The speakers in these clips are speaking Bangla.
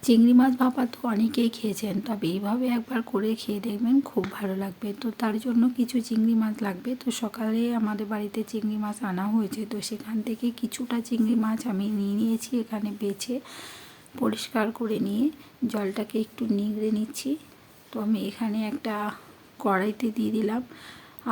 চিংড়ি মাছ ভাপা তো অনেকেই খেয়েছেন, তবে এইভাবে একবার করে খেয়ে দেখবেন, খুব ভালো লাগবে। তো তার জন্য কিছু চিংড়ি মাছ লাগবে। তো সকালে আমাদের বাড়িতে চিংড়ি মাছ আনা হয়েছে, তো সেখান থেকে কিছুটা চিংড়ি মাছ আমি নিয়ে নিয়েছি। এখানে বেছে পরিষ্কার করে নিয়ে জলটাকে একটু নিগড়ে নিচ্ছি। তো আমি এখানে একটা কড়াইতে দিয়ে দিলাম।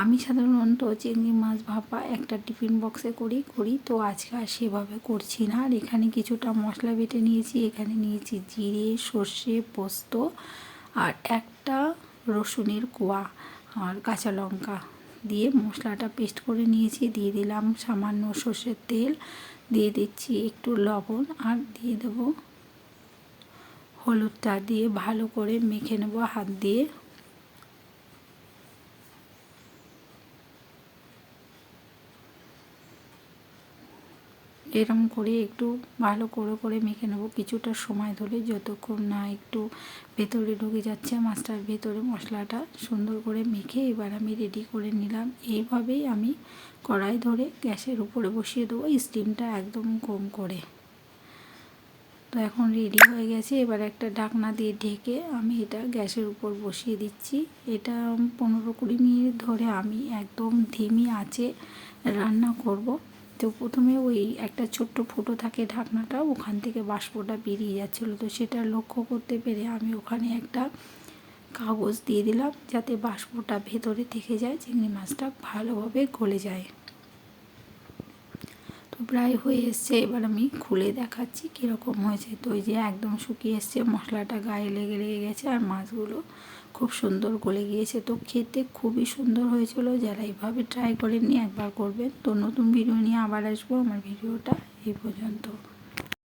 আমি সাধারণত চিংড়ি মাছ ভাপা একটা টিফিন বক্সে করি, তো আজকে আর সেভাবে করছি না। আর এখানে কিছুটা মশলা বেটে নিয়েছি। এখানে নিয়েছি জিরে, সর্ষে, পোস্ত আর একটা রসুনের কোয়া আর কাঁচা লঙ্কা দিয়ে মশলাটা পেস্ট করে নিয়েছি। দিয়ে দিলাম সামান্য সর্ষের তেল, দিয়ে দিচ্ছি একটু লবণ, আর দিয়ে দেবো হলুদটা। দিয়ে ভালো করে মেখে নেব হাত দিয়ে। এরকম করে একটু ভালো করে মেখে নেব কিছুটা সময় ধরে, যতক্ষণ না একটু ভেতরে ঢুকে যাচ্ছে মাছটার ভেতরে মশলাটা। সুন্দর করে মেখে এবার আমি রেডি করে নিলাম। এইভাবেই আমি কড়াই ধরে গ্যাসের উপরে বসিয়ে দেবো, স্টিমটা একদম কম করে। তো এখন রেডি হয়ে গেছে। এবার একটা ঢাকনা দিয়ে ঢেকে আমি এটা গ্যাসের উপর বসিয়ে দিচ্ছি। এটা 15-20 মিনিট ধরে আমি একদম ধিমি আঁচে রান্না করব। তো প্রথমে ওই একটা ছোট্ট ফুটো থাকে ঢাকনাটা, ওখান থেকে বাষ্পটা বেরিয়ে যাচ্ছিলো, তো সেটা লক্ষ্য করতে পেরে আমি ওখানে একটা কাগজ দিয়ে দিলাম, যাতে বাষ্পটা ভেতরে থেকে যায়, চিংড়ি মাছটা ভালোভাবে গলে যায়। তো প্রায় হয়ে এসছে। এবার আমি খুলে দেখাচ্ছি কীরকম হয়েছে। তো ওই যে একদম শুকিয়ে এসছে, মশলাটা গায়ে লেগে গেছে, আর মাছগুলো খুব সুন্দর গলে গিয়েছে। তো খেতে খুবই সুন্দর হয়েছিল। যারা এইভাবে ট্রাই করেননি একবার করবেন। তো নতুন ভিডিও নিয়ে আবার আসবো। আমার ভিডিওটা এই পর্যন্ত।